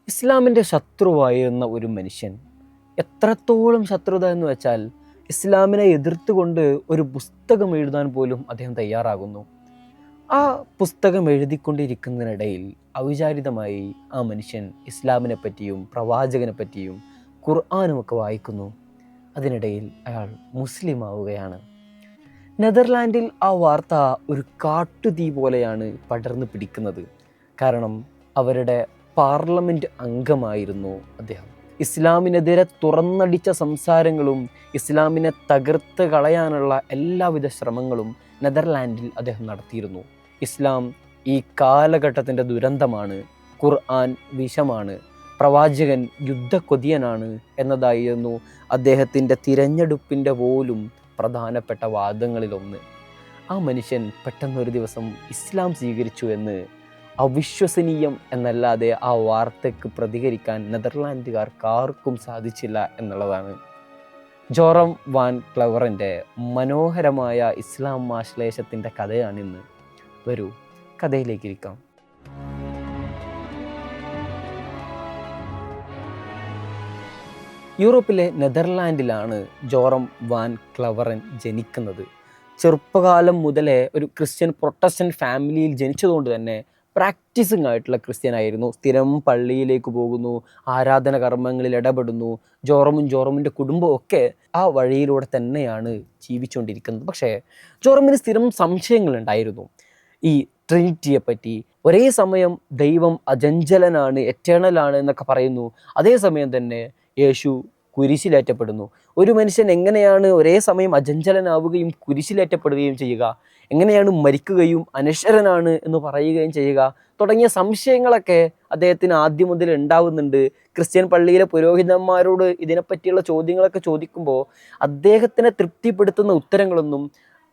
ഇസ്ലാമിൻ്റെ ശത്രുവായിരുന്ന ഒരു മനുഷ്യൻ എത്രത്തോളം ശത്രുത എന്ന് വെച്ചാൽ ഇസ്ലാമിനെ എതിർത്തുകൊണ്ട് ഒരു പുസ്തകം എഴുതാൻ പോലും അദ്ദേഹം തയ്യാറാകുന്നു. ആ പുസ്തകം എഴുതിക്കൊണ്ടിരിക്കുന്നതിനിടയിൽ അവിചാരിതമായി ആ മനുഷ്യൻ ഇസ്ലാമിനെ പറ്റിയും പ്രവാചകനെ പറ്റിയും ഖുർആനുമൊക്കെ വായിക്കുന്നു. അതിനിടയിൽ അയാൾ മുസ്ലിം ആവുകയാണ്. നെതർലാൻഡിൽ ആ വാർത്ത ഒരു കാട്ടുതീ പോലെയാണ് പടർന്നു പിടിക്കുന്നത്. കാരണം അവരുടെ പാർലമെൻറ്റ് അംഗമായിരുന്നു അദ്ദേഹം. ഇസ്ലാമിനെതിരെ തുറന്നടിച്ച സംസാരങ്ങളും ഇസ്ലാമിനെ തകർത്ത് കളയാനുള്ള എല്ലാവിധ ശ്രമങ്ങളും നെതർലാൻഡിൽ അദ്ദേഹം നടത്തിയിരുന്നു. ഇസ്ലാം ഈ കാലഘട്ടത്തിൻ്റെ ദുരന്തമാണ്, ഖുർആൻ വിഷമാണ്, പ്രവാചകൻ യുദ്ധക്കൊതിയനാണ് എന്നതായിരുന്നു അദ്ദേഹത്തിൻ്റെ തിരഞ്ഞെടുപ്പിൻ്റെ പോലും പ്രധാനപ്പെട്ട വാദങ്ങളിലൊന്ന്. ആ മനുഷ്യൻ പെട്ടെന്നൊരു ദിവസം ഇസ്ലാം സ്വീകരിച്ചു എന്ന് അവിശ്വസനീയം എന്നല്ലാതെ ആ വാർത്തയ്ക്ക് പ്രതികരിക്കാൻ നെതർലാൻഡുകാർക്ക് ആർക്കും സാധിച്ചില്ല എന്നുള്ളതാണ്. ജോറം വാൻ ക്ലവറിൻ്റെ മനോഹരമായ ഇസ്ലാം ആശ്ലേഷത്തിൻ്റെ കഥയാണിന്ന്. വരൂ, കഥയിലേക്കിരിക്കാം. യൂറോപ്പിലെ നെതർലാൻഡിലാണ് ജോറം വാൻ ക്ലവറൻ ജനിക്കുന്നത്. ചെറുപ്പകാലം മുതലേ ഒരു ക്രിസ്ത്യൻ പ്രൊട്ടസ്റ്റൻ്റ് ഫാമിലിയിൽ ജനിച്ചതുകൊണ്ട് തന്നെ പ്രാക്ടീസിങ് ആയിട്ടുള്ള ക്രിസ്ത്യനായിരുന്നു. സ്ഥിരം പള്ളിയിലേക്ക് പോകുന്നു, ആരാധന കർമ്മങ്ങളിൽ ഇടപെടുന്നു. ജോറമിൻ്റെ കുടുംബവും ഒക്കെ ആ വഴിയിലൂടെ തന്നെയാണ് ജീവിച്ചുകൊണ്ടിരിക്കുന്നത്. പക്ഷേ ജോറമിന് സ്ഥിരം സംശയങ്ങളുണ്ടായിരുന്നു ഈ ട്രിനിറ്റിയെ പറ്റി. ഒരേ സമയം ദൈവം അചഞ്ചലനാണ്, എറ്റേണലാണ് എന്നൊക്കെ പറയുന്നു. അതേസമയം തന്നെ യേശു കുരിശിലേറ്റപ്പെടുന്നു. ഒരു മനുഷ്യൻ എങ്ങനെയാണ് ഒരേ സമയം അചഞ്ചലനാവുകയും കുരിശിലേറ്റപ്പെടുകയും ചെയ്യുക? എങ്ങനെയാണ് മരിക്കുകയും അനശ്വരനാണ് എന്ന് പറയുകയും ചെയ്യുക? തുടങ്ങിയ സംശയങ്ങളൊക്കെ അദ്ദേഹത്തിന് ആദ്യം മുതൽ ഉണ്ടാവുന്നുണ്ട്. ക്രിസ്ത്യൻ പള്ളിയിലെ പുരോഹിതന്മാരോട് ഇതിനെപ്പറ്റിയുള്ള ചോദ്യങ്ങളൊക്കെ ചോദിക്കുമ്പോൾ അദ്ദേഹത്തിനെ തൃപ്തിപ്പെടുത്തുന്ന ഉത്തരങ്ങളൊന്നും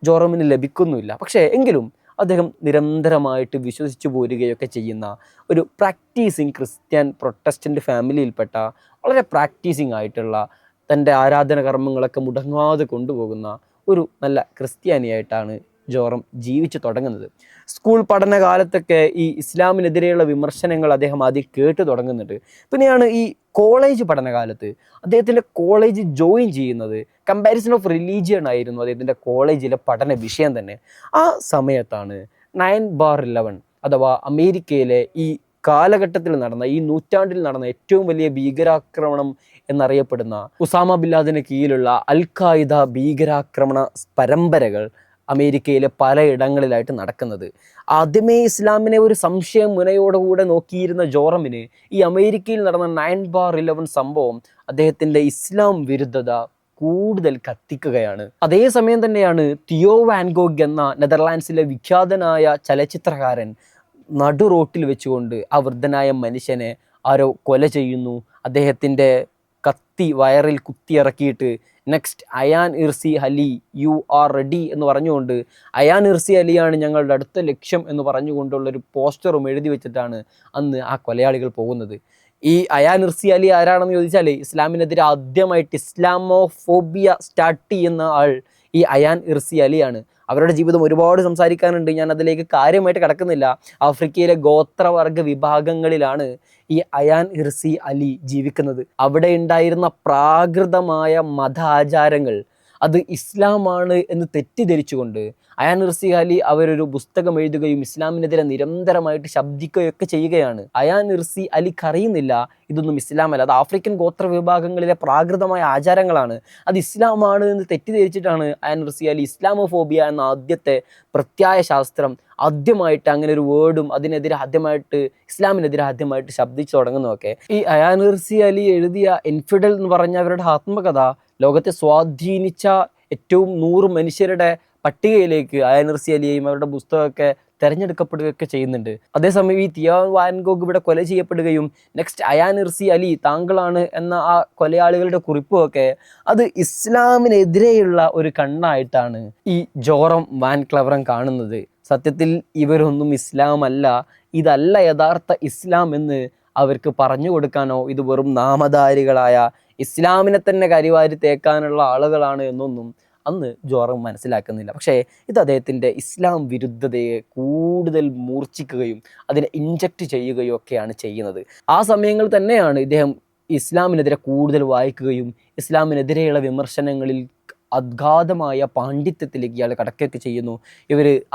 ജോറമിന് ലഭിക്കുന്നില്ല. പക്ഷേ എങ്കിലും അദ്ദേഹം നിരന്തരമായിട്ട് വിശ്വസിച്ചു പോരുകയൊക്കെ ചെയ്യുന്ന ഒരു പ്രാക്ടീസിങ് ക്രിസ്ത്യൻ പ്രൊട്ടസ്റ്റൻ്റ് ഫാമിലിയിൽപ്പെട്ട വളരെ പ്രാക്ടീസിങ് ആയിട്ടുള്ള തൻ്റെ ആരാധന കർമ്മങ്ങളൊക്കെ മുടങ്ങാതെ കൊണ്ടുപോകുന്ന ഒരു നല്ല ക്രിസ്ത്യാനിയായിട്ടാണ് ജോറം ജീവിച്ചു തുടങ്ങുന്നത്. സ്കൂൾ പഠനകാലത്തൊക്കെ ഈ ഇസ്ലാമിനെതിരെയുള്ള വിമർശനങ്ങൾ അദ്ദേഹം ആദ്യം കേട്ടു തുടങ്ങുന്നുണ്ട്. പിന്നെയാണ് ഈ കോളേജ് പഠനകാലത്ത് അദ്ദേഹത്തിൻ്റെ കോളേജ് ജോയിൻ ചെയ്യുന്നത്. കമ്പാരിസൺ ഓഫ് റിലീജിയൻ ആയിരുന്നു അദ്ദേഹത്തിൻ്റെ കോളേജിലെ പഠന വിഷയം തന്നെ. ആ സമയത്താണ് 9/11 അഥവാ അമേരിക്കയിലെ ഈ കാലഘട്ടത്തിൽ നടന്ന, ഈ നൂറ്റാണ്ടിൽ നടന്ന ഏറ്റവും വലിയ ഭീകരാക്രമണം എന്നറിയപ്പെടുന്ന ഉസാമ ബിൻ ലാദന് കീഴിലുള്ള അൽ ഖായിദ ഭീകരാക്രമണ പരമ്പരകൾ അമേരിക്കയിലെ പലയിടങ്ങളിലായിട്ട് നടക്കുന്നത്. ആദ്യമേ ഇസ്ലാമിനെ ഒരു സംശയം മുനയോടുകൂടെ നോക്കിയിരുന്ന ജോറമിന് ഈ അമേരിക്കയിൽ നടന്ന 9/11 സംഭവം അദ്ദേഹത്തിൻ്റെ ഇസ്ലാം വിരുദ്ധത കൂടുതൽ കത്തിക്കുകയാണ്. അതേസമയം തന്നെയാണ് തിയോ വാൻ ഗോഗ് എന്ന നെതർലാൻഡ്സിലെ വിഖ്യാതനായ ചലച്ചിത്രകാരൻ നടു റോട്ടിൽ വെച്ചുകൊണ്ട് ആ വൃദ്ധനായ മനുഷ്യനെ ആരോ കൊല ചെയ്യുന്നു. അദ്ദേഹത്തിൻ്റെ കത്തി വയറിൽ കുത്തിയിറക്കിയിട്ട് next Ayaan Irsi Ali you are ready എന്ന് പറഞ്ഞുകൊണ്ട് അയാൻ ഇർസി അലിയാണ് ഞങ്ങളുടെ അടുത്ത ലക്ഷ്യം എന്ന് പറഞ്ഞുകൊണ്ടുള്ളൊരു പോസ്റ്ററും എഴുതി വെച്ചിട്ടാണ് അന്ന് ആ കൊലയാളികൾ പോകുന്നത്. ഈ അയാൻ ഇർസി അലി ആരാണെന്ന് ചോദിച്ചാൽ ഇസ്ലാമിനെതിരെ ആദ്യമായിട്ട് ഇസ്ലാമോഫോബിയ സ്റ്റാർട്ട് ചെയ്യുന്ന ആൾ ഈ അയാൻ ഇർസി അലിയാണ്. അവരുടെ ജീവിതം ഒരുപാട് സംസാരിക്കാനുണ്ട്, ഞാൻ അതിലേക്ക് കാര്യമായിട്ട് കടക്കുന്നില്ല. ആഫ്രിക്കയിലെ ഗോത്രവർഗ വിഭാഗങ്ങളിലാണ് ഈ അയാൻ ഇർസി അലി ജീവിക്കുന്നത്. അവിടെ ഉണ്ടായിരുന്ന പ്രാകൃതമായ മതാചാരങ്ങൾ അത് ഇസ്ലാമാണ് എന്ന് തെറ്റിദ്ധരിച്ചുകൊണ്ട് അയാൻ ഇർസി അലി അവരൊരു പുസ്തകം എഴുതുകയും ഇസ്ലാമിനെതിരെ നിരന്തരമായിട്ട് ശബ്ദിക്കുകയൊക്കെ ചെയ്യുകയാണ്. അയാൻ ഇർസി അലിക്ക് അറിയുന്നില്ല ഇതൊന്നും ഇസ്ലാമല്ല, അത് ആഫ്രിക്കൻ ഗോത്ര വിഭാഗങ്ങളിലെ പ്രാകൃതമായ ആചാരങ്ങളാണ്, അത് ഇസ്ലാമാണ് എന്ന് തെറ്റിദ്ധരിച്ചിട്ടാണ് അയാൻ ഇർസി അലി ഇസ്ലാമോഫോബിയ എന്ന ആദ്യത്തെ പ്രത്യായ ശാസ്ത്രം ആദ്യമായിട്ട്, അങ്ങനെ ഒരു വേർഡും അതിനെതിരെ ആദ്യമായിട്ട്, ഇസ്ലാമിനെതിരെ ആദ്യമായിട്ട് ശബ്ദിച്ചു തുടങ്ങുന്നതൊക്കെ. ഈ അയാൻ ഇർസി അലി എഴുതിയ ഇൻഫിഡൽ എന്ന് പറഞ്ഞ അവരുടെ ആത്മകഥ ലോകത്തെ സ്വാധീനിച്ച ഏറ്റവും 100 മനുഷ്യരുടെ പട്ടികയിലേക്ക് അയാൻ ഇർസി അലിയെയും അവരുടെ പുസ്തകമൊക്കെ തിരഞ്ഞെടുക്കപ്പെടുകയൊക്കെ ചെയ്യുന്നുണ്ട്. അതേസമയം ഈ തിയോ വാൻ ഗോഗ് ഇവിടെ കൊല ചെയ്യപ്പെടുകയും നെക്സ്റ്റ് അയാൻ ഇർസി അലി താങ്കളാണ് എന്ന ആ കൊലയാളികളുടെ കുറിപ്പുമൊക്കെ അത് ഇസ്ലാമിനെതിരെയുള്ള ഒരു കണ്ണായിട്ടാണ് ഈ ജോറം വാൻ ക്ലവറൻ കാണുന്നത്. സത്യത്തിൽ ഇവരൊന്നും ഇസ്ലാം അല്ല, ഇതല്ല യഥാർത്ഥ ഇസ്ലാം എന്ന് അവർക്ക് പറഞ്ഞു കൊടുക്കാനോ ഇത് വെറും നാമധാരികളായ ഇസ്ലാമിനെ തന്നെ കരിവാരി തേക്കാനുള്ള ആളുകളാണ് എന്നൊന്നും അന്ന് ജോറം മനസ്സിലാക്കുന്നില്ല. പക്ഷേ ഇത് അദ്ദേഹത്തിൻ്റെ ഇസ്ലാം വിരുദ്ധതയെ കൂടുതൽ മൂർച്ഛിക്കുകയും അതിനെ ഇൻജക്റ്റ് ചെയ്യുകയും ഒക്കെയാണ് ചെയ്യുന്നത്. ആ സമയങ്ങൾ തന്നെയാണ് ഇദ്ദേഹം ഇസ്ലാമിനെതിരെ കൂടുതൽ വായിക്കുകയും ഇസ്ലാമിനെതിരെയുള്ള വിമർശനങ്ങളിൽ അഗാധമായ പാണ്ഡിത്യത്തിലേക്ക് ഇയാൾ കടക്കുകയൊക്കെ ചെയ്യുന്നു.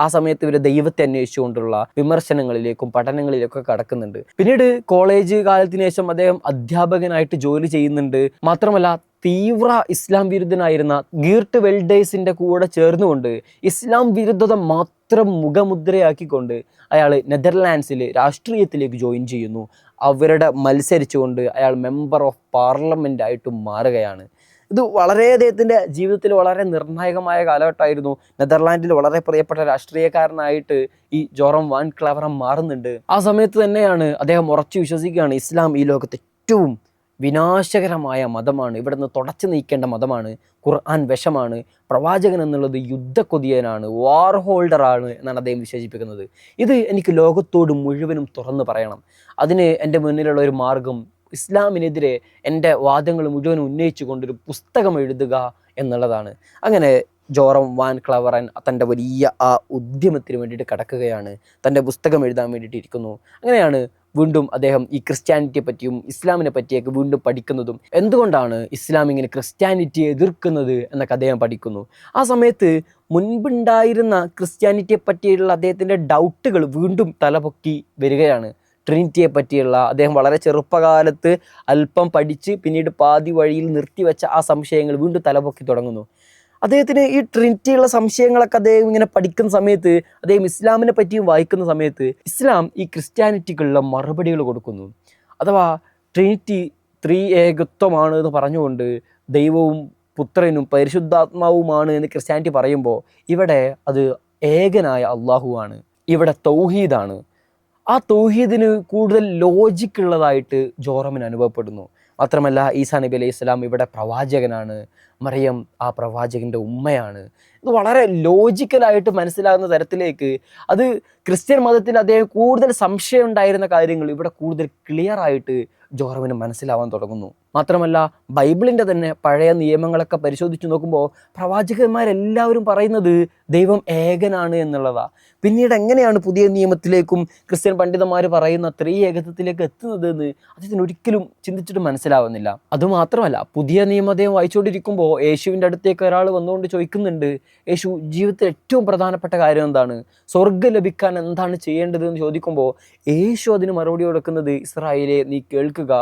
ആ സമയത്ത് ഇവർ ദൈവത്തെ അന്വേഷിച്ചുകൊണ്ടുള്ള വിമർശനങ്ങളിലേക്കും പഠനങ്ങളിലേക്കൊക്കെ കടക്കുന്നുണ്ട്. പിന്നീട് കോളേജ് കാലത്തിന് ശേഷം അദ്ദേഹം അധ്യാപകനായിട്ട് ജോലി ചെയ്യുന്നുണ്ട്. മാത്രമല്ല തീവ്ര ഇസ്ലാം വിരുദ്ധനായിരുന്ന ഗീർട്ട് വെൽഡേഴ്സിൻ്റെ കൂടെ ചേർന്നുകൊണ്ട് ഇസ്ലാം വിരുദ്ധത മാത്രം മുഖമുദ്രയാക്കിക്കൊണ്ട് അയാൾ നെതർലാൻഡ്സിൽ രാഷ്ട്രീയത്തിലേക്ക് ജോയിൻ ചെയ്യുന്നു. അവരുടെ മത്സരിച്ചുകൊണ്ട് അയാൾ മെമ്പർ ഓഫ് പാർലമെൻ്റ് ആയിട്ട് മാറുകയാണ്. ഇത് വളരെ അദ്ദേഹത്തിൻ്റെ ജീവിതത്തിൽ വളരെ നിർണായകമായ കാലഘട്ടമായിരുന്നു. നെതർലാൻഡിൽ വളരെ പ്രിയപ്പെട്ട രാഷ്ട്രീയക്കാരനായിട്ട് ഈ ജോറം വാൻ ക്ലവറൻ മാറുന്നുണ്ട്. ആ സമയത്ത് തന്നെയാണ് അദ്ദേഹം ഉറച്ചു വിശ്വസിക്കുകയാണ് ഇസ്ലാം ഈ ലോകത്തെ ഏറ്റവും വിനാശകരമായ മതമാണ്, ഇവിടുന്ന് തുടച്ചു നീക്കേണ്ട മതമാണ്, ഖുർആൻ വിഷമാണ്, പ്രവാചകൻ എന്നുള്ളത് യുദ്ധക്കൊതിയനാണ്, വാർ ഹോൾഡറാണ് എന്നാണ് അദ്ദേഹം വിശേഷിപ്പിക്കുന്നത്. ഇത് എനിക്ക് ലോകത്തോട് മുഴുവനും തുറന്നു പറയണം. അതിന് എൻ്റെ മുന്നിലുള്ള ഒരു മാർഗം ഇസ്ലാമിനെതിരെ എൻ്റെ വാദങ്ങൾ മുഴുവൻ ഉന്നയിച്ചു കൊണ്ടൊരു പുസ്തകം എഴുതുക എന്നുള്ളതാണ്. അങ്ങനെ ജോറം വാൻ ക്ലവറൻ തൻ്റെ വലിയ ആ ഉദ്യമത്തിന് വേണ്ടിയിട്ട് കടക്കുകയാണ്. തൻ്റെ പുസ്തകം എഴുതാൻ വേണ്ടിയിട്ട് ഇരിക്കുന്നു. അങ്ങനെയാണ് വീണ്ടും അദ്ദേഹം ഈ ക്രിസ്ത്യാനിറ്റിയെ പറ്റിയും ഇസ്ലാമിനെ പറ്റിയൊക്കെ വീണ്ടും പഠിക്കുന്നതും എന്തുകൊണ്ടാണ് ഇസ്ലാം ഇങ്ങനെ ക്രിസ്ത്യാനിറ്റിയെ എതിർക്കുന്നത് എന്നൊക്കെ അദ്ദേഹം പഠിക്കുന്നു. ആ സമയത്ത് മുൻപുണ്ടായിരുന്ന ക്രിസ്ത്യാനിറ്റിയെ പറ്റിയുള്ള അദ്ദേഹത്തിൻ്റെ ഡൗട്ടുകൾ വീണ്ടും തലപൊക്കി വരികയാണ്. ട്രിനിറ്റിയെ പറ്റിയുള്ള അദ്ദേഹം വളരെ ചെറുപ്പകാലത്ത് അല്പം പഠിച്ച് പിന്നീട് പാതി വഴിയിൽ നിർത്തിവെച്ച ആ സംശയങ്ങൾ വീണ്ടും തലപൊക്കി തുടങ്ങുന്നു. അദ്ദേഹത്തിന് ഈ ട്രിനിറ്റിയുള്ള സംശയങ്ങളൊക്കെ അദ്ദേഹം ഇങ്ങനെ പഠിക്കുന്ന സമയത്ത്, അദ്ദേഹം ഇസ്ലാമിനെ പറ്റിയും വായിക്കുന്ന സമയത്ത് ഇസ്ലാം ഈ ക്രിസ്ത്യാനിറ്റിക്കുള്ള മറുപടികൾ കൊടുക്കുന്നു. അഥവാ ട്രിനിറ്റി ത്രിഏകത്വമാണ് എന്ന് പറഞ്ഞുകൊണ്ട് ദൈവവും പുത്രനും പരിശുദ്ധാത്മാവുമാണ് എന്ന് ക്രിസ്ത്യാനിറ്റി പറയുമ്പോൾ ഇവിടെ അത് ഏകനായ അള്ളാഹുവാണ്, ഇവിടെ തൗഹീദാണ്. ആ തൗഹീദിന് കൂടുതൽ ലോജിക്കുള്ളതായിട്ട് ജോറമിന് അനുഭവപ്പെടുന്നു. മാത്രമല്ല ഈസാ നബി അലൈഹി സ്വലാം ഇവിടെ പ്രവാചകനാണ്, മറിയം ആ പ്രവാചകൻ്റെ ഉമ്മയാണ്. ഇത് വളരെ ലോജിക്കലായിട്ട് മനസ്സിലാകുന്ന തരത്തിലേക്ക് അത് ക്രിസ്ത്യൻ മതത്തിൽ അദ്ദേഹം കൂടുതൽ സംശയം ഉണ്ടായിരുന്ന കാര്യങ്ങൾ ഇവിടെ കൂടുതൽ ക്ലിയർ ആയിട്ട് ജോറമിന് മനസ്സിലാവാൻ തുടങ്ങുന്നു. മാത്രമല്ല ബൈബിളിൻ്റെ തന്നെ പഴയ നിയമങ്ങളൊക്കെ പരിശോധിച്ച് നോക്കുമ്പോൾ പ്രവാചകന്മാരെല്ലാവരും പറയുന്നത് ദൈവം ഏകനാണ് എന്നുള്ളതാണ്. പിന്നീട് എങ്ങനെയാണ് പുതിയ നിയമത്തിലേക്കും ക്രിസ്ത്യൻ പണ്ഡിതന്മാർ പറയുന്ന ത്രിയേകത്വത്തിലേക്ക് എത്തുന്നത് എന്ന് അദ്ദേഹത്തിന് ഒരിക്കലും ചിന്തിച്ചിട്ട് മനസ്സിലാവുന്നില്ല. അതുമാത്രമല്ല പുതിയ നിയമം അദ്ദേഹം വായിച്ചുകൊണ്ടിരിക്കുമ്പോൾ യേശുവിൻ്റെ അടുത്തേക്ക് ഒരാൾ വന്നുകൊണ്ട് ചോദിക്കുന്നുണ്ട്, യേശു ജീവിതത്തിൽ ഏറ്റവും പ്രധാനപ്പെട്ട കാര്യം എന്താണ്, സ്വർഗ്ഗം ലഭിക്കാൻ എന്താണ് ചെയ്യേണ്ടത് എന്ന് ചോദിക്കുമ്പോൾ യേശു അതിന് മറുപടി കൊടുക്കുന്നത്, ഇസ്രായേലേ നീ കേൾക്കുക,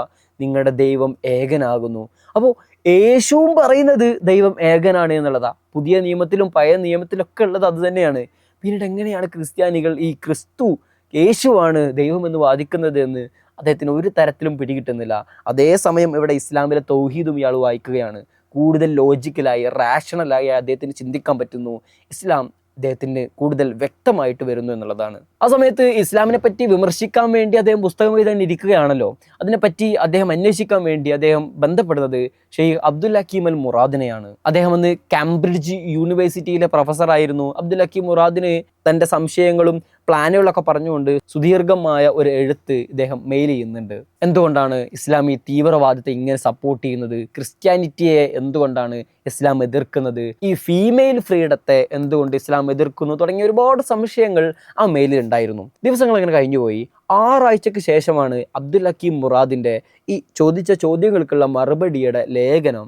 നിങ്ങളുടെ ദൈവം ഏകനാകുന്നു. അപ്പോൾ യേശുവും പറയുന്നത് ദൈവം ഏകനാണ് എന്നുള്ളതാണ്. പുതിയ നിയമത്തിലും പഴയ നിയമത്തിലൊക്കെ ഉള്ളത് അത് തന്നെയാണ്. പിന്നീട് എങ്ങനെയാണ് ക്രിസ്ത്യാനികൾ ഈ ക്രിസ്തു യേശുവാണ് ദൈവമെന്ന് വാദിക്കുന്നത് എന്ന് അദ്ദേഹത്തിന് ഒരു തരത്തിലും പിടികിട്ടുന്നില്ല. അതേസമയം ഇവിടെ ഇസ്ലാമിലെ തൗഹീദും ഇയാൾ വായിക്കുകയാണ്. കൂടുതൽ ലോജിക്കലായി റാഷണലായി അദ്ദേഹത്തിന് ചിന്തിക്കാൻ പറ്റുന്നു. ഇസ്ലാം അദ്ദേഹത്തിന് കൂടുതൽ വ്യക്തമായിട്ട് വരുന്നു എന്നുള്ളതാണ്. ആ സമയത്ത് ഇസ്ലാമിനെ പറ്റി വിമർശിക്കാൻ വേണ്ടി അദ്ദേഹം പുസ്തകം എഴുതാൻ ഇരിക്കുകയാണല്ലോ. അതിനെപ്പറ്റി അദ്ദേഹം അന്വേഷിക്കാൻ വേണ്ടി അദ്ദേഹം ബന്ധപ്പെടുന്നത് ഷെയ്ഖ് അബ്ദുൽ ഹക്കീം അൽ മുറാദിനെയാണ്. അദ്ദേഹം അന്ന് കാംബ്രിഡ്ജ് യൂണിവേഴ്സിറ്റിയിലെ പ്രൊഫസറായിരുന്നു. അബ്ദുൽ ഹക്കീം മുറാദിന് തൻ്റെ സംശയങ്ങളും പ്ലാനുകളൊക്കെ പറഞ്ഞുകൊണ്ട് സുദീർഘമായ ഒരു എഴുത്ത് ഇദ്ദേഹം മെയിൽ ചെയ്യുന്നുണ്ട്. എന്തുകൊണ്ടാണ് ഇസ്ലാം ഈ തീവ്രവാദത്തെ ഇങ്ങനെ സപ്പോർട്ട് ചെയ്യുന്നത്, ക്രിസ്ത്യാനിറ്റിയെ എന്തുകൊണ്ടാണ് ഇസ്ലാം എതിർക്കുന്നത്, ഈ ഫീമെയിൽ ഫ്രീഡത്തെ എന്തുകൊണ്ട് ഇസ്ലാം എതിർക്കുന്നു തുടങ്ങിയ ഒരുപാട് സംശയങ്ങൾ ആ മെയിലിൽ ഉണ്ടായിരുന്നു. ദിവസങ്ങൾ അങ്ങനെ കഴിഞ്ഞുപോയി. 6 ആഴ്ചയ്ക്ക് ശേഷമാണ് അബ്ദുൽ ഹക്കീം മുറാദിൻ്റെ ഈ ചോദിച്ച ചോദ്യങ്ങൾക്കുള്ള മറുപടിയുടെ ലേഖനം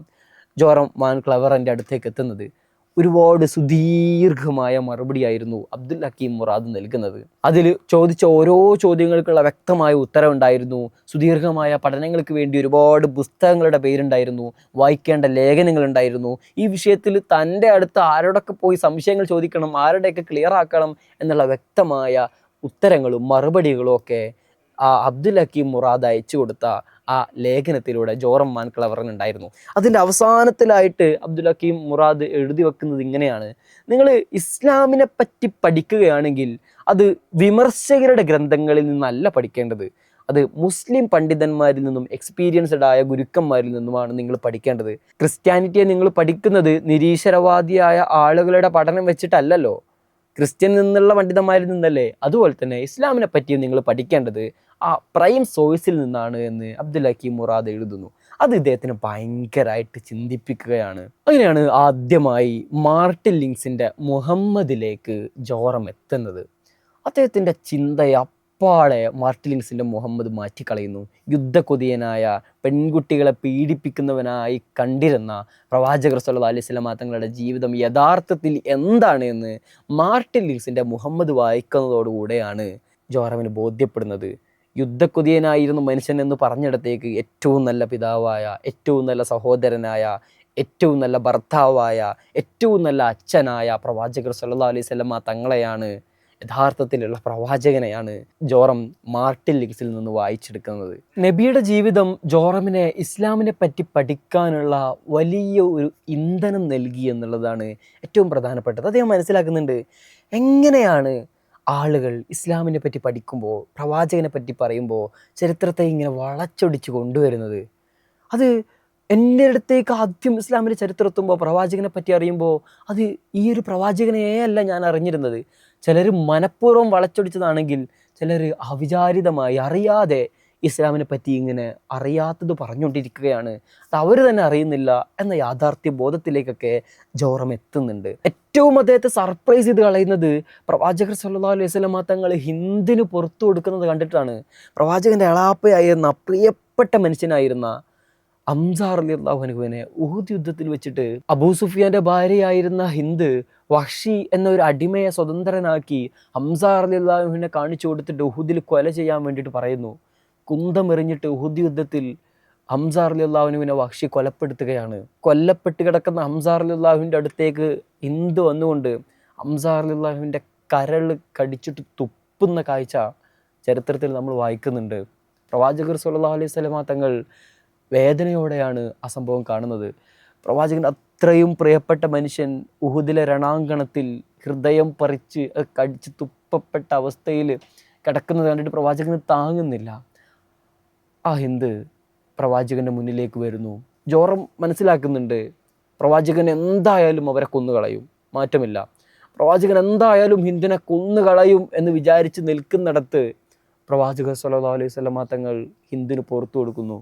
ജോറം വാൻ ക്ലവറൻ്റെ അടുത്തേക്ക് എത്തുന്നത്. ഒരുപാട് സുദീർഘമായ മറുപടിയായിരുന്നു അബ്ദുൽ ഹക്കീം മുറാദ് നൽകുന്നത്. അതിൽ ചോദിച്ച ഓരോ ചോദ്യങ്ങൾക്കുള്ള വ്യക്തമായ ഉത്തരവുണ്ടായിരുന്നു. സുദീർഘമായ പഠനങ്ങൾക്ക് വേണ്ടി ഒരുപാട് പുസ്തകങ്ങളുടെ പേരുണ്ടായിരുന്നു, വായിക്കേണ്ട ലേഖനങ്ങളുണ്ടായിരുന്നു. ഈ വിഷയത്തിൽ തൻ്റെ അടുത്ത് ആരോടൊക്കെ പോയി സംശയങ്ങൾ ചോദിക്കണം, ആരുടെയൊക്കെ ക്ലിയർ ആക്കണം എന്നുള്ള വ്യക്തമായ ഉത്തരങ്ങളും മറുപടികളും ഒക്കെ ആ അബ്ദുൽ ഹക്കീം മുറാദ് അയച്ചു കൊടുത്ത ആ ലേഖനത്തിലൂടെ ജോറം വാൻ ക്ലവറൻ ഉണ്ടായിരുന്നു. അതിൻ്റെ അവസാനത്തിലായിട്ട് അബ്ദുൽ ഹക്കീം മുറാദ് എഴുതി വെക്കുന്നത് ഇങ്ങനെയാണ്: നിങ്ങൾ ഇസ്ലാമിനെ പറ്റി പഠിക്കുകയാണെങ്കിൽ അത് വിമർശകരുടെ ഗ്രന്ഥങ്ങളിൽ നിന്നല്ല പഠിക്കേണ്ടത്, അത് മുസ്ലിം പണ്ഡിതന്മാരിൽ നിന്നും എക്സ്പീരിയൻസ്ഡ് ആയ ഗുരുക്കന്മാരിൽ നിന്നുമാണ് നിങ്ങൾ പഠിക്കേണ്ടത്. ക്രിസ്ത്യാനിറ്റിയെ നിങ്ങൾ പഠിക്കുന്നത് നിരീശ്വരവാദിയായ ആളുകളുടെ പഠനം വെച്ചിട്ടല്ലല്ലോ, ക്രിസ്ത്യൻ നിന്നുള്ള പണ്ഡിതന്മാരിൽ നിന്നല്ലേ. അതുപോലെ തന്നെ ഇസ്ലാമിനെ പറ്റിയും നിങ്ങൾ പഠിക്കേണ്ടത് ആ പ്രൈം സോഴ്സിൽ നിന്നാണ് എന്ന് അബ്ദുൽ ഹക്കീം മുറാദ് എഴുതുന്നു. അത് ഇദ്ദേഹത്തിന് ഭയങ്കരമായിട്ട് ചിന്തിപ്പിക്കുകയാണ്. അങ്ങനെയാണ് ആദ്യമായി മാർട്ടിൻ ലിങ്സിൻ്റെ മുഹമ്മദിലേക്ക് ജോറം എത്തുന്നത്. അദ്ദേഹത്തിൻ്റെ ചിന്തയെ അപ്പാടെ മാർട്ടിൻ ലിങ്സിൻ്റെ മുഹമ്മദ് മാറ്റിക്കളയുന്നു. യുദ്ധക്കൊതിയനായ, പെൺകുട്ടികളെ പീഡിപ്പിക്കുന്നവനായി കണ്ടിരുന്ന പ്രവാചകർ സല്ലല്ലാഹു അലൈഹി വസല്ലം തങ്ങളുടെ ജീവിതം യഥാർത്ഥത്തിൽ എന്താണ് എന്ന് മാർട്ടിൻ ലിങ്സിൻ്റെ മുഹമ്മദ് വായിക്കുന്നതോടുകൂടെയാണ് ജോറമിന് ബോധ്യപ്പെടുന്നത്. യുദ്ധക്കൊതിയനായിരുന്നു മനുഷ്യൻ എന്ന് പറഞ്ഞിടത്തേക്ക് ഏറ്റവും നല്ല പിതാവായ, ഏറ്റവും നല്ല സഹോദരനായ, ഏറ്റവും നല്ല ഭർത്താവായ, ഏറ്റവും നല്ല അച്ഛനായ പ്രവാചകർ സല്ലല്ലാഹു അലൈഹി വസല്ലം തങ്ങളെയാണ്, യഥാർത്ഥത്തിലുള്ള പ്രവാചകനെയാണ് ജോറം മാർട്ടിൻ ലിങ്സിൽ നിന്ന് വായിച്ചെടുക്കുന്നത്. നബിയുടെ ജീവിതം ജോറമിനെ ഇസ്ലാമിനെ പറ്റി പഠിക്കാനുള്ള വലിയ ഒരു ഇന്ധനം നൽകി എന്നുള്ളതാണ് ഏറ്റവും പ്രധാനപ്പെട്ടത്. അദ്ദേഹം മനസ്സിലാക്കുന്നുണ്ട് എങ്ങനെയാണ് ആളുകൾ ഇസ്ലാമിനെ പറ്റി പഠിക്കുമ്പോൾ, പ്രവാചകനെ പറ്റി പറയുമ്പോൾ ചരിത്രത്തെ ഇങ്ങനെ വളച്ചൊടിച്ച് കൊണ്ടുവരുന്നത്. അത് എൻ്റെ അടുത്തേക്ക് ആദ്യം ഇസ്ലാമിൻ്റെ ചരിത്രം എത്തുമ്പോൾ, പ്രവാചകനെ പറ്റി അറിയുമ്പോൾ, അത് ഈ ഒരു പ്രവാചകനെയേ അല്ല ഞാൻ അറിഞ്ഞിരുന്നത്. ചിലർ മനഃപൂർവ്വം വളച്ചൊടിച്ചതാണെങ്കിൽ, ചിലർ അവിചാരിതമായി അറിയാതെ ഇസ്ലാമിനെ പറ്റി ഇങ്ങനെ അറിയാത്തത് പറഞ്ഞുകൊണ്ടിരിക്കുകയാണ്. അത് അവർ തന്നെ അറിയുന്നില്ല എന്ന യാഥാർത്ഥ്യ ബോധത്തിലേക്കൊക്കെ ജോറം എത്തുന്നുണ്ട്. ഏറ്റവും അദ്ദേഹത്തെ സർപ്രൈസ് ചെയ്ത് കളയുന്നത് പ്രവാചകർ സല്ലല്ലാഹു അലൈഹി വസല്ലം തങ്ങൾ ഹിന്ദിന് പുറത്തു കൊടുക്കുന്നത് കണ്ടിട്ടാണ്. പ്രവാചകൻ്റെ എളാപ്പയായിരുന്ന, പ്രിയപ്പെട്ട മനുഷ്യനായിരുന്ന ഹംസ റളിയല്ലാഹു അൻഹുവിനെ ഉഹുദ് യുദ്ധത്തിൽ വെച്ചിട്ട് അബൂ സുഫിയാന്റെ ഭാര്യയായിരുന്ന ഹിന്ദ് വഹ്ഷി എന്ന ഒരു അടിമയെ സ്വതന്ത്രനാക്കി ഹംസ റളിയല്ലാഹു അൻഹുവിനെ കാണിച്ചു കൊടുത്തിട്ട് ഉഹുദിൽ കൊല ചെയ്യാൻ വേണ്ടിയിട്ട് പറയുന്നു. കുന്തമെറിഞ്ഞിട്ട് ഉഹുദ് യുദ്ധത്തിൽ ഹംസ റളിയല്ലാഹു അൻഹുവിനെ വഹ്ഷി കൊലപ്പെടുത്തുകയാണ്. കൊല്ലപ്പെട്ട് കിടക്കുന്ന ഹംസ റളിയല്ലാഹുവിൻ്റെ അടുത്തേക്ക് ഹിന്ദ് വന്നുകൊണ്ട് ഹംസ റളിയല്ലാഹുവിൻ്റെ കരൾ കടിച്ചിട്ട് തുപ്പുന്ന കാഴ്ച ചരിത്രത്തിൽ നമ്മൾ വായിക്കുന്നുണ്ട്. പ്രവാചകർ സല്ലല്ലാഹു അലൈഹി വസല്ലം തങ്ങൾ വേദനയോടെയാണ് ആ സംഭവം കാണുന്നത്. പ്രവാചകൻ അത്രയും പ്രിയപ്പെട്ട മനുഷ്യൻ ഉഹുദിലെ രണാങ്കണത്തിൽ ഹൃദയം പറിച്ച് കടിച്ച് തുപ്പപ്പെട്ട അവസ്ഥയിൽ കിടക്കുന്നത് കണ്ടിട്ട് പ്രവാചകന് താങ്ങുന്നില്ല. ആ ഹിന്ദ് പ്രവാചകൻ്റെ മുന്നിലേക്ക് വരുന്നു. ജോറം മനസ്സിലാക്കുന്നുണ്ട് പ്രവാചകൻ എന്തായാലും അവരെ കൊന്നുകളയും, മാറ്റമില്ല. പ്രവാചകൻ എന്തായാലും ഹിന്ദിനെ കൊന്നുകളയും എന്ന് വിചാരിച്ച് നിൽക്കുന്നിടത്ത് പ്രവാചകർ സല്ലല്ലാഹു അലൈഹി വസല്ലം തങ്ങൾ ഹിന്ദിന് പുറത്തു കൊടുക്കുന്നു.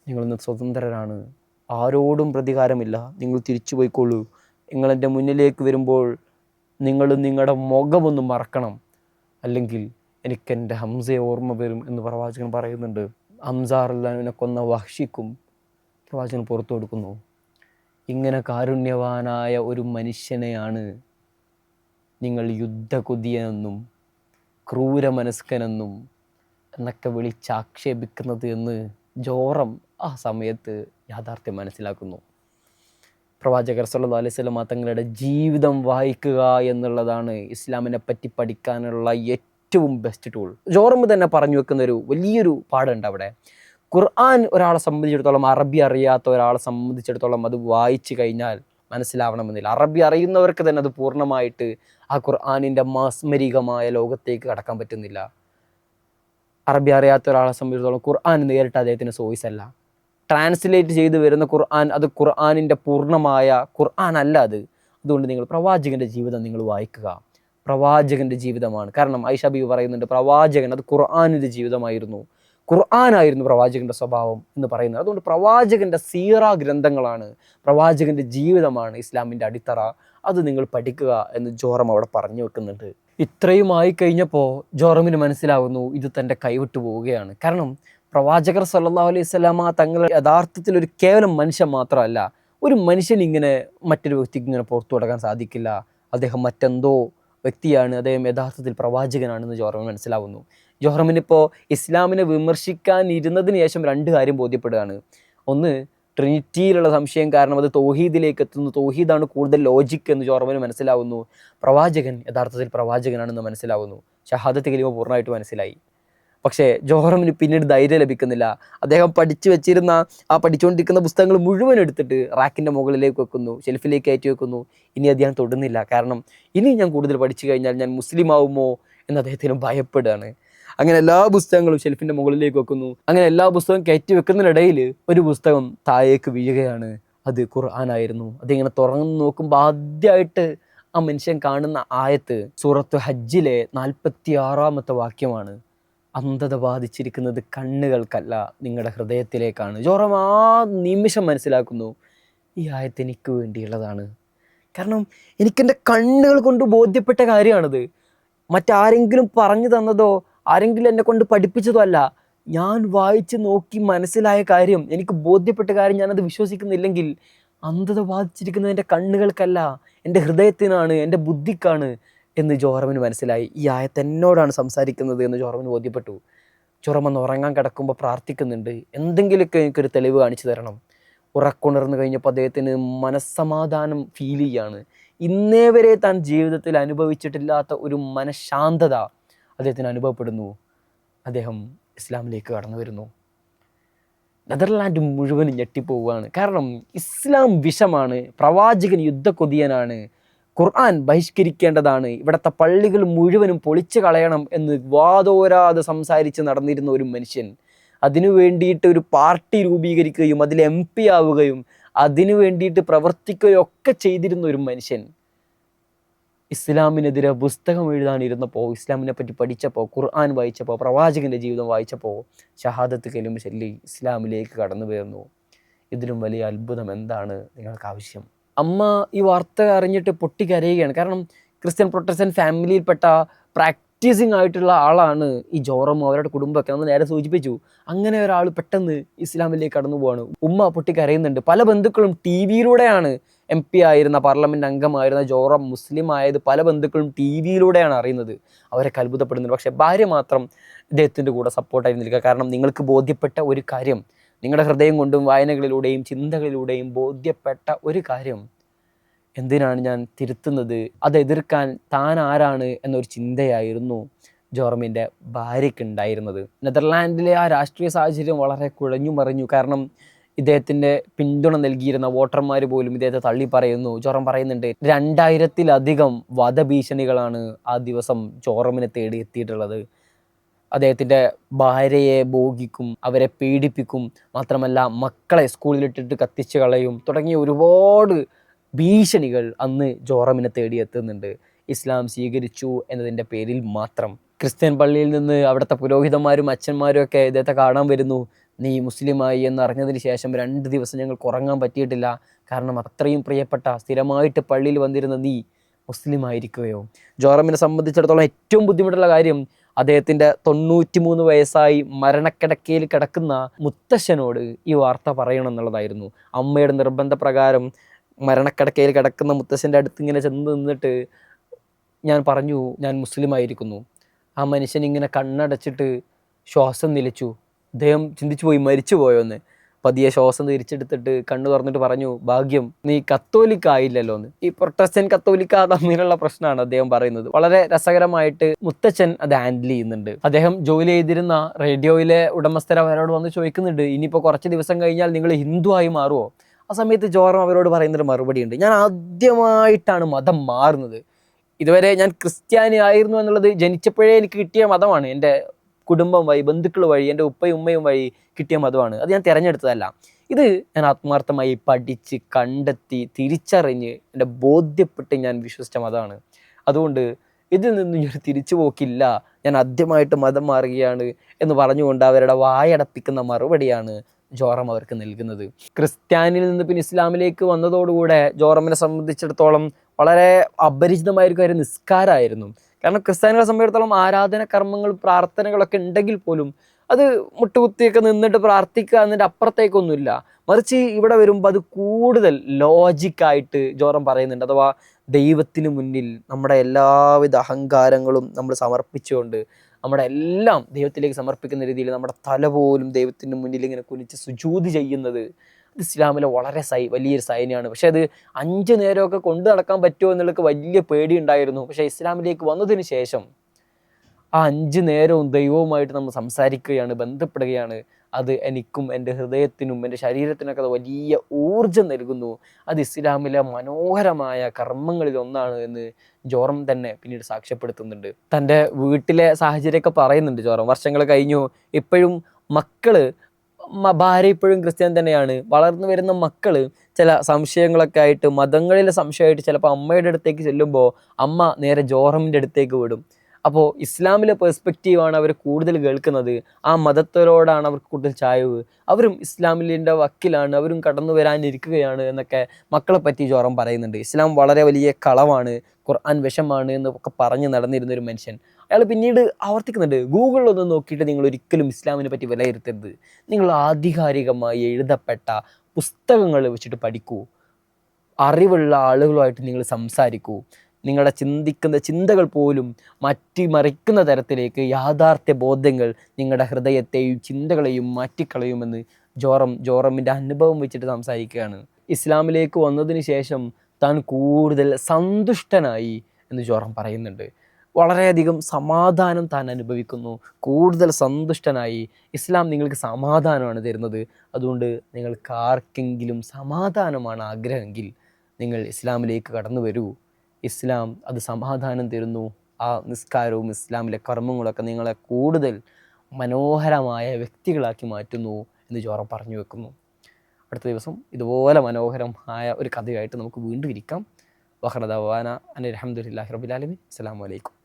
നിങ്ങളിന്ന് സ്വതന്ത്രരാണ്, ആരോടും പ്രതികാരമില്ല, നിങ്ങൾ തിരിച്ചു പോയിക്കോളൂ. നിങ്ങളെൻ്റെ മുന്നിലേക്ക് വരുമ്പോൾ നിങ്ങൾ നിങ്ങളുടെ മുഖമൊന്ന് മറക്കണം, അല്ലെങ്കിൽ എനിക്കെൻ്റെ ഹംസയെ ഓർമ്മ വരും എന്ന് പ്രവാചകൻ പറയുന്നുണ്ട്. ഹംസ റളിയല്ലാഹുവിനെ കൊന്ന വഹ്ഷിക്കും പ്രവാചകൻ പുറത്തു കൊടുക്കുന്നു. ഇങ്ങനെ കാരുണ്യവാനായ ഒരു മനുഷ്യനെയാണ് നിങ്ങൾ യുദ്ധകൊതിയനെന്നും ക്രൂരമനസ്കനെന്നും എന്നൊക്കെ വിളിച്ചാക്ഷേപിക്കുന്നത് എന്ന് ജോറം ആ സമയത്ത് യാഥാർത്ഥ്യം മനസ്സിലാക്കുന്നു. പ്രവാചകർ സല്ലല്ലാഹു അലൈഹി വസല്ലം തങ്ങളുടെ ജീവിതം വായിക്കുക എന്നുള്ളതാണ് ഇസ്ലാമിനെ പറ്റി പഠിക്കാനുള്ള ഏറ്റവും ബെസ്റ്റ് ടൂൾ. ജോറം തന്നെ പറഞ്ഞു വെക്കുന്ന ഒരു വലിയൊരു പാഠമുണ്ട് അവിടെ. ഖുർആൻ ഒരാളെ സംബന്ധിച്ചിടത്തോളം, അറബി അറിയാത്ത ഒരാളെ സംബന്ധിച്ചിടത്തോളം അത് വായിച്ചു കഴിഞ്ഞാൽ മനസ്സിലാവണമെന്നില്ല. അറബി അറിയുന്നവർക്ക് തന്നെ അത് പൂർണ്ണമായിട്ട് ആ ഖുർആനിൻ്റെ മാസ്മരികമായ ലോകത്തേക്ക് കടക്കാൻ പറ്റുന്നില്ല. അറബി അറിയാത്ത ഒരാളെ സംബന്ധിച്ചിടത്തോളം ഖുർആൻ നേരിട്ട് അദ്ദേഹത്തിന് സോയിസ് അല്ല. ട്രാൻസ്ലേറ്റ് ചെയ്ത് വരുന്ന ഖുർആൻ അത് ഖുർആനിൻ്റെ പൂർണ്ണമായ ഖുർആൻ അല്ല അത്. അതുകൊണ്ട് നിങ്ങൾ പ്രവാചകൻ്റെ ജീവിതം നിങ്ങൾ വായിക്കുക. പ്രവാചകൻ്റെ ജീവിതമാണ്. കാരണം ഐഷ ബീവി പറയുന്നുണ്ട്, പ്രവാചകൻ അത് ഖുർആനിൻ്റെ ജീവിതമായിരുന്നു, ഖുർആനായിരുന്നു പ്രവാചകൻ്റെ സ്വഭാവം എന്ന് പറയുന്നത്. അതുകൊണ്ട് പ്രവാചകൻ്റെ സീറ ഗ്രന്ഥങ്ങളാണ്, പ്രവാചകൻ്റെ ജീവിതമാണ് ഇസ്ലാമിൻ്റെ അടിത്തറ. അത് നിങ്ങൾ പഠിക്കുക എന്ന് ജോറം അവിടെ പറഞ്ഞു വെക്കുന്നുണ്ട്. ഇത്രയും ആയിക്കഴിഞ്ഞപ്പോൾ ജോറമിന് മനസ്സിലാവുന്നു ഇത് തൻ്റെ കൈവിട്ടു പോവുകയാണ്. കാരണം പ്രവാചകർ സല്ലല്ലാഹു അലൈഹി വസല്ലമ തങ്ങൾ യഥാർത്ഥത്തിൽ ഒരു കേവലം മനുഷ്യൻ മാത്രമല്ല. ഒരു മനുഷ്യൻ ഇങ്ങനെ മറ്റൊരു വ്യക്തിക്ക് ഇങ്ങനെ പുറത്തു കൊടുക്കാൻ സാധിക്കില്ല. അദ്ദേഹം മറ്റെന്തോ വ്യക്തിയാണ്, അദ്ദേഹം യഥാർത്ഥത്തിൽ പ്രവാചകനാണെന്ന് ജോറമിന് മനസ്സിലാവുന്നു. ജോറമിനിപ്പോൾ ഇസ്ലാമിനെ വിമർശിക്കാൻ ഇരുന്നതിന് ശേഷം രണ്ട് കാര്യം ബോധ്യപ്പെടുകയാണ്. ഒന്ന്, ട്രിനിറ്റിയിലുള്ള സംശയം കാരണം അത് തൗഹീദിലേക്ക് എത്തുന്നു, തൗഹീദാണ് കൂടുതൽ ലോജിക്ക് എന്ന് ജോറമിന് മനസ്സിലാവുന്നു. പ്രവാചകൻ യഥാർത്ഥത്തിൽ പ്രവാചകനാണെന്ന് മനസ്സിലാവുന്നു. ഷഹാദത്ത് കലിമ പൂർണ്ണമായിട്ട് മനസ്സിലായി. പക്ഷേ ജോറമിന് പിന്നീട് ധൈര്യം ലഭിക്കുന്നില്ല. അദ്ദേഹം പഠിച്ചുകൊണ്ടിരിക്കുന്ന പുസ്തകങ്ങൾ മുഴുവൻ എടുത്തിട്ട് റാക്കിൻ്റെ മുകളിലേക്ക് വെക്കുന്നു, ഷെൽഫിലേക്ക് കയറ്റി വെക്കുന്നു. ഇനി അത് ഞാൻ തൊടുന്നില്ല. കാരണം ഇനി ഞാൻ കൂടുതൽ പഠിച്ചു കഴിഞ്ഞാൽ ഞാൻ മുസ്ലിം ആവുമോ എന്ന് അദ്ദേഹത്തിന് ഭയപ്പെടുകയാണ്. അങ്ങനെ എല്ലാ പുസ്തകങ്ങളും ഷെൽഫിൻ്റെ മുകളിലേക്ക് വെക്കുന്നു. അങ്ങനെ എല്ലാ പുസ്തകവും കയറ്റി വെക്കുന്നതിനിടയിൽ ഒരു പുസ്തകം താഴേക്ക് വീഴുകയാണ്. അത് ഖുർആനായിരുന്നു. അതിങ്ങനെ തുറന്നു നോക്കുമ്പോൾ ആദ്യമായിട്ട് ആ മനുഷ്യൻ കാണുന്ന ആയത്ത് സൂറത്ത് ഹജ്ജിലെ 46-ാമത്തെ വാക്യമാണ്. അന്ധത ബാധിച്ചിരിക്കുന്നത് കണ്ണുകൾക്കല്ല, നിങ്ങളുടെ ഹൃദയത്തിലേക്കാണ്. ജോറം ആ നിമിഷം മനസ്സിലാക്കുന്നു, ഈ ആയത്ത് എനിക്ക് വേണ്ടിയുള്ളതാണ്. കാരണം എനിക്കെൻ്റെ കണ്ണുകൾ കൊണ്ട് ബോധ്യപ്പെട്ട കാര്യമാണിത്. മറ്റാരെങ്കിലും പറഞ്ഞു തന്നതോ ആരെങ്കിലും എന്നെ കൊണ്ട് പഠിപ്പിച്ചതോ അല്ല. ഞാൻ വായിച്ച് നോക്കി മനസ്സിലായ കാര്യം, എനിക്ക് ബോധ്യപ്പെട്ട കാര്യം ഞാനത് വിശ്വസിക്കുന്നില്ലെങ്കിൽ അന്ധത ബാധിച്ചിരിക്കുന്നത് എൻ്റെ കണ്ണുകൾക്കല്ല, എൻ്റെ ഹൃദയത്തിനാണ്, എൻ്റെ ബുദ്ധിക്കാണ് എന്ന് ജോറമിന് മനസ്സിലായി. ഈ ആയത്ത് എന്നോടാണ് സംസാരിക്കുന്നത് എന്ന് ജോറമിന് ബോധ്യപ്പെട്ടു. ജോറം ഒന്ന് ഉറങ്ങാൻ കിടക്കുമ്പോൾ പ്രാർത്ഥിക്കുന്നുണ്ട്, എന്തെങ്കിലുമൊക്കെ എനിക്കൊരു തെളിവ് കാണിച്ചു തരണം. ഉറക്കുണർന്നു കഴിഞ്ഞപ്പോൾ അദ്ദേഹത്തിന് മനസ്സമാധാനം ഫീൽ ചെയ്യാണ്. ഇന്നേ വരെ താൻ ജീവിതത്തിൽ അനുഭവിച്ചിട്ടില്ലാത്ത ഒരു മനഃശാന്തത അദ്ദേഹത്തിന് അനുഭവപ്പെടുന്നു. അദ്ദേഹം ഇസ്ലാമിലേക്ക് കടന്നു വരുന്നു. നെതർലാൻഡ് മുഴുവനും ഞെട്ടിപ്പോവുകയാണ്. കാരണം ഇസ്ലാം വിഷമാണ്, പ്രവാചകൻ യുദ്ധക്കൊതിയനാണ്, ഖുർആൻ ബഹിഷ്കരിക്കേണ്ടതാണ്, ഇവിടുത്തെ പള്ളികൾ മുഴുവനും പൊളിച്ചു കളയണം എന്ന് വാതോരാതെ സംസാരിച്ച് നടന്നിരുന്ന ഒരു മനുഷ്യൻ, അതിനു വേണ്ടിയിട്ട് ഒരു പാർട്ടി രൂപീകരിക്കുകയും അതിൽ MP ആവുകയും അതിനു വേണ്ടിയിട്ട് പ്രവർത്തിക്കുകയും ഒക്കെ ചെയ്തിരുന്ന ഒരു മനുഷ്യൻ, ഇസ്ലാമിനെതിരെ പുസ്തകം എഴുതാനിരുന്നപ്പോൾ, ഇസ്ലാമിനെ പറ്റി പഠിച്ചപ്പോൾ, ഖുർആൻ വായിച്ചപ്പോൾ, പ്രവാചകൻ്റെ ജീവിതം വായിച്ചപ്പോൾ ഷഹാദത്ത് കലിമ ചൊല്ലി ഇസ്ലാമിലേക്ക് കടന്നു വരുന്നു. ഇതിലും വലിയ അത്ഭുതം എന്താണ് നിങ്ങൾക്ക് ആവശ്യം? അമ്മ ഈ വാർത്ത അറിഞ്ഞിട്ട് പൊട്ടിക്കരയുകയാണ്. കാരണം ക്രിസ്ത്യൻ പ്രൊട്ടസ്റ്റന്റ് ഫാമിലിയിൽപ്പെട്ട പ്രാക്ടീസിങ് ആയിട്ടുള്ള ആളാണ് ഈ ജോറം, അവരുടെ കുടുംബമൊക്കെ. നമ്മൾ നേരെ സൂചിപ്പിച്ചു, അങ്ങനെ ഒരാൾ പെട്ടെന്ന് ഇസ്ലാമിലേക്ക് കടന്നു പോവാണ്. ഉമ്മ പൊട്ടിക്കരയുന്നുണ്ട്. പല ബന്ധുക്കളും TV-യിലൂടെയാണ്, MP ആയിരുന്ന, പാർലമെൻറ്റ് അംഗമായിരുന്ന ജോറം മുസ്ലിം ആയത് പല ബന്ധുക്കളും TV-യിലൂടെയാണ് അറിയുന്നത്. അവരൊക്കെ അത്ഭുതപ്പെടുന്നുണ്ട്. പക്ഷേ ഭാര്യ മാത്രം ഇദ്ദേഹത്തിൻ്റെ കൂടെ സപ്പോർട്ടായി നിൽക്കുക. കാരണം നിങ്ങൾക്ക് ബോധ്യപ്പെട്ട ഒരു കാര്യം, നിങ്ങളുടെ ഹൃദയം കൊണ്ടും വായനകളിലൂടെയും ചിന്തകളിലൂടെയും ബോധ്യപ്പെട്ട ഒരു കാര്യം, എന്തിനാണ് ഞാൻ തിരുത്തുന്നത്, അത് എതിർക്കാൻ താൻ ആരാണ് എന്നൊരു ചിന്തയായിരുന്നു ജോറമിൻ്റെ ഭാര്യയ്ക്കുണ്ടായിരുന്നത്. നെതർലാൻഡിലെ ആ രാഷ്ട്രീയ സാഹചര്യം വളരെ കുഴഞ്ഞു മറിഞ്ഞു. കാരണം ഇദ്ദേഹത്തിൻ്റെ പിന്തുണ നൽകിയിരുന്ന വോട്ടർമാർ പോലും ഇദ്ദേഹത്തെ തള്ളി പറയുന്നു. ജോറം പറയുന്നുണ്ട്, 2000-ത്തിലധികം വധഭീഷണികളാണ് ആ ദിവസം ജോറമിനെ തേടി എത്തിയിട്ടുള്ളത്. അദ്ദേഹത്തിൻ്റെ ഭാര്യയെ ഭോഗിക്കും, അവരെ പീഡിപ്പിക്കും, മാത്രമല്ല മക്കളെ സ്കൂളിലിട്ടിട്ട് കത്തിച്ച് കളയും തുടങ്ങിയ ഒരുപാട് ഭീഷണികൾ അന്ന് ജോറമിനെ തേടി എത്തുന്നുണ്ട്. ഇസ്ലാം സ്വീകരിച്ചു എന്നതിൻ്റെ പേരിൽ മാത്രം. ക്രിസ്ത്യൻ പള്ളിയിൽ നിന്ന് അവിടുത്തെ പുരോഹിതന്മാരും അച്ഛന്മാരും ഒക്കെ ഇദ്ദേഹത്തെ കാണാൻ വരുന്നു. നീ മുസ്ലിമായി എന്നറിഞ്ഞതിന് ശേഷം 2 ദിവസം ഞങ്ങൾക്ക് ഉറങ്ങാൻ പറ്റിയിട്ടില്ല. കാരണം അത്രയും പ്രിയപ്പെട്ട, സ്ഥിരമായിട്ട് പള്ളിയിൽ വന്നിരുന്ന നീ മുസ്ലിം ആയിരിക്കുകയോ? ജോറമിനെ സംബന്ധിച്ചിടത്തോളം ഏറ്റവും ബുദ്ധിമുട്ടുള്ള കാര്യം, അദ്ദേഹത്തിൻ്റെ 93 വയസ്സായി മരണക്കിടക്കയിൽ കിടക്കുന്ന മുത്തശ്ശനോട് ഈ വാർത്ത പറയണം എന്നുള്ളതായിരുന്നു. അമ്മയുടെ നിർബന്ധപ്രകാരം മരണക്കിടക്കയിൽ കിടക്കുന്ന മുത്തശ്ശൻ്റെ അടുത്ത് ഇങ്ങനെ ചെന്ന് നിന്നിട്ട് ഞാൻ പറഞ്ഞു, ഞാൻ മുസ്ലിം ആയിരിക്കുന്നു. ആ മനുഷ്യൻ ഇങ്ങനെ കണ്ണടച്ചിട്ട് ശ്വാസം നിലച്ചു. അദ്ദേഹം ചിന്തിച്ചു പോയി, മരിച്ചു പോയോന്ന്. പതിയെ ശ്വാസം തിരിച്ചെടുത്തിട്ട് കണ്ണു തുറന്നിട്ട് പറഞ്ഞു, ഭാഗ്യം നീ കത്തോലിക്ക ആയില്ലല്ലോ എന്ന്. ഈ പ്രൊട്ടസ്റ്റന്റ് കത്തോലിക്ക തമ്മിലുള്ള പ്രശ്നമാണ് അദ്ദേഹം പറയുന്നത്. വളരെ രസകരമായിട്ട് മുത്തച്ഛൻ അത് ഹാൻഡിൽ ചെയ്യുന്നുണ്ട്. അദ്ദേഹം ജോലി ചെയ്തിരുന്ന റേഡിയോയിലെ ഉടമസ്ഥർ അവരോട് വന്ന് ചോദിക്കുന്നുണ്ട്, ഇനിയിപ്പോൾ കുറച്ച് ദിവസം കഴിഞ്ഞാൽ നിങ്ങൾ ഹിന്ദു ആയി മാറുമോ? ആ സമയത്ത് ജോറം അവരോട് പറയുന്നൊരു മറുപടി ഉണ്ട്, ഞാൻ ആദ്യമായിട്ടാണ് മതം മാറുന്നത്. ഇതുവരെ ഞാൻ ക്രിസ്ത്യാനി ആയിരുന്നു എന്നുള്ളത് ജനിച്ചപ്പോഴേ എനിക്ക് കിട്ടിയ മതമാണ്. എൻ്റെ കുടുംബം വഴി, ബന്ധുക്കൾ വഴി, എൻ്റെ ഉപ്പയും ഉമ്മയും വഴി കിട്ടിയ മതമാണ്. അത് ഞാൻ തിരഞ്ഞെടുത്തതല്ല. ഇത് ഞാൻ ആത്മാർത്ഥമായി പഠിച്ച് കണ്ടെത്തി തിരിച്ചറിഞ്ഞ് എൻ്റെ ബോധ്യപ്പെട്ട് ഞാൻ വിശ്വസിച്ച മതമാണ്. അതുകൊണ്ട് ഇതിൽ നിന്നും ഞാൻ തിരിച്ചു പോക്കില്ല, ഞാൻ ആദ്യമായിട്ട് മതം മാറുകയാണ് എന്ന് പറഞ്ഞുകൊണ്ട് അവരുടെ വായടപ്പിക്കുന്ന മറുപടിയാണ് ജോറം അവർക്ക് നൽകുന്നത്. ക്രിസ്ത്യാനിൽ നിന്ന് പിന്നെ ഇസ്ലാമിലേക്ക് വന്നതോടുകൂടെ ജോറമിനെ സംബന്ധിച്ചിടത്തോളം വളരെ അപരിചിതമായൊരു കാര്യം നിസ്കാരമായിരുന്നു. കാരണം ക്രിസ്ത്യാനികളെ സംബന്ധിച്ചിടത്തോളം ആരാധന കർമ്മങ്ങൾ, പ്രാർത്ഥനകളൊക്കെ ഉണ്ടെങ്കിൽ പോലും അത് മുട്ടുകുത്തിയൊക്കെ നിന്നിട്ട് പ്രാർത്ഥിക്കുക എന്നതിൻ്റെ അപ്പുറത്തേക്കൊന്നുമില്ല. മറിച്ച് ഇവിടെ വരുമ്പോൾ അത് കൂടുതൽ ലോജിക്കായിട്ട് ജോറം പറയുന്നുണ്ട്. അഥവാ ദൈവത്തിന് മുന്നിൽ നമ്മുടെ എല്ലാവിധ അഹങ്കാരങ്ങളും നമ്മൾ സമർപ്പിച്ചുകൊണ്ട്, നമ്മുടെ എല്ലാം ദൈവത്തിലേക്ക് സമർപ്പിക്കുന്ന രീതിയിൽ നമ്മുടെ തല പോലും ദൈവത്തിന് മുന്നിൽ ഇങ്ങനെ കുനിച്ച് സുജൂദ് ചെയ്യുന്നത് ഇസ്ലാമിലെ വളരെ വലിയൊരു സൈന്യമാണ്. പക്ഷെ അത് 5 നേരമൊക്കെ കൊണ്ടു നടക്കാൻ പറ്റുമോ എന്നുള്ളതൊക്കെ വലിയ പേടി ഉണ്ടായിരുന്നു. പക്ഷേ ഇസ്ലാമിലേക്ക് വന്നതിന് ശേഷം ആ 5 നേരവും ദൈവവുമായിട്ട് നമ്മൾ സംസാരിക്കുകയാണ്, ബന്ധപ്പെടുകയാണ്. അത് എനിക്കും എൻ്റെ ഹൃദയത്തിനും എൻ്റെ ശരീരത്തിനൊക്കെ അത് വലിയ ഊർജം നൽകുന്നു. അത് ഇസ്ലാമിലെ മനോഹരമായ കർമ്മങ്ങളിൽ ഒന്നാണ് എന്ന് ജോറം തന്നെ പിന്നീട് സാക്ഷ്യപ്പെടുത്തുന്നുണ്ട്. തൻ്റെ വീട്ടിലെ സാഹചര്യമൊക്കെ പറയുന്നുണ്ട് ജോറം. വർഷങ്ങൾ കഴിഞ്ഞു, ഇപ്പോഴും മക്കള്, ഭാര്യ ഇപ്പോഴും ക്രിസ്ത്യൻ തന്നെയാണ്. വളർന്നു വരുന്ന മക്കള് ചില സംശയങ്ങളൊക്കെ ആയിട്ട്, മതങ്ങളിലെ സംശയമായിട്ട് ചിലപ്പോൾ അമ്മയുടെ അടുത്തേക്ക് ചെല്ലുമ്പോൾ അമ്മ നേരെ ജോറമിൻ്റെ അടുത്തേക്ക് വിടും. അപ്പോൾ ഇസ്ലാമിലെ പെർസ്പെക്റ്റീവാണ് അവർ കൂടുതൽ കേൾക്കുന്നത്, ആ മതത്തിനോടാണ് അവർക്ക് കൂടുതൽ ചായ്വ്, അവരും ഇസ്ലാമിൻ്റെ വക്കിലാണ്, അവരും കടന്നു വരാനിരിക്കുകയാണ് എന്നൊക്കെ മക്കളെ പറ്റി ജോറം പറയുന്നുണ്ട്. ഇസ്ലാം വളരെ വലിയ കളവാണ്, ഖുർആൻ വിഷമാണ് എന്നൊക്കെ പറഞ്ഞ് നടന്നിരുന്ന ഒരു മനുഷ്യൻ. അയാൾ പിന്നീട് ആവർത്തിക്കുന്നുണ്ട്, ഗൂഗിളിലൊന്നും നോക്കിയിട്ട് നിങ്ങൾ ഒരിക്കലും ഇസ്ലാമിനെ പറ്റി വിലയിരുത്തരുത്, നിങ്ങൾ ആധികാരികമായി എഴുതപ്പെട്ട പുസ്തകങ്ങൾ വെച്ചിട്ട് പഠിക്കൂ, അറിവുള്ള ആളുകളുമായിട്ട് നിങ്ങൾ സംസാരിക്കൂ, നിങ്ങളുടെ ചിന്തിക്കുന്ന ചിന്തകൾ പോലും മാറ്റിമറിക്കുന്ന തരത്തിലേക്ക് യാഥാർത്ഥ്യ ബോധങ്ങൾ നിങ്ങളുടെ ഹൃദയത്തെയും ചിന്തകളെയും മാറ്റിക്കളയുമെന്ന് ജോറമിൻ്റെ അനുഭവം വെച്ചിട്ട് സംസാരിക്കുകയാണ്. ഇസ്ലാമിലേക്ക് വന്നതിന് ശേഷം താൻ കൂടുതൽ സന്തുഷ്ടനായി എന്ന് ജോറം പറയുന്നുണ്ട്. വളരെയധികം സമാധാനം താൻ അനുഭവിക്കുന്നു, കൂടുതൽ സന്തുഷ്ടനായി. ഇസ്ലാം നിങ്ങൾക്ക് സമാധാനമാണ് തരുന്നത്. അതുകൊണ്ട് നിങ്ങൾക്ക് ആർക്കെങ്കിലും സമാധാനമാണ് ആഗ്രഹമെങ്കിൽ നിങ്ങൾ ഇസ്ലാമിലേക്ക് കടന്നു വരൂ. ഇസ്ലാം അത് സമാധാനം തരുന്നു. ആ നിസ്കാരവും ഇസ്ലാമിലെ കർമ്മങ്ങളൊക്കെ നിങ്ങളെ കൂടുതൽ മനോഹരമായ വ്യക്തികളാക്കി മാറ്റുന്നു എന്ന് ജോറം പറഞ്ഞു വെക്കുന്നു. അടുത്ത ദിവസം ഇതുപോലെ മനോഹരമായ ഒരു കഥയായിട്ട് നമുക്ക് വീണ്ടും ഇരിക്കാം. വഖറദവാന അനിൽ അൽഹംദുലില്ലാഹി റബ്ബിൽ ആലമീൻ. അസ്സലാമു അലൈക്കും.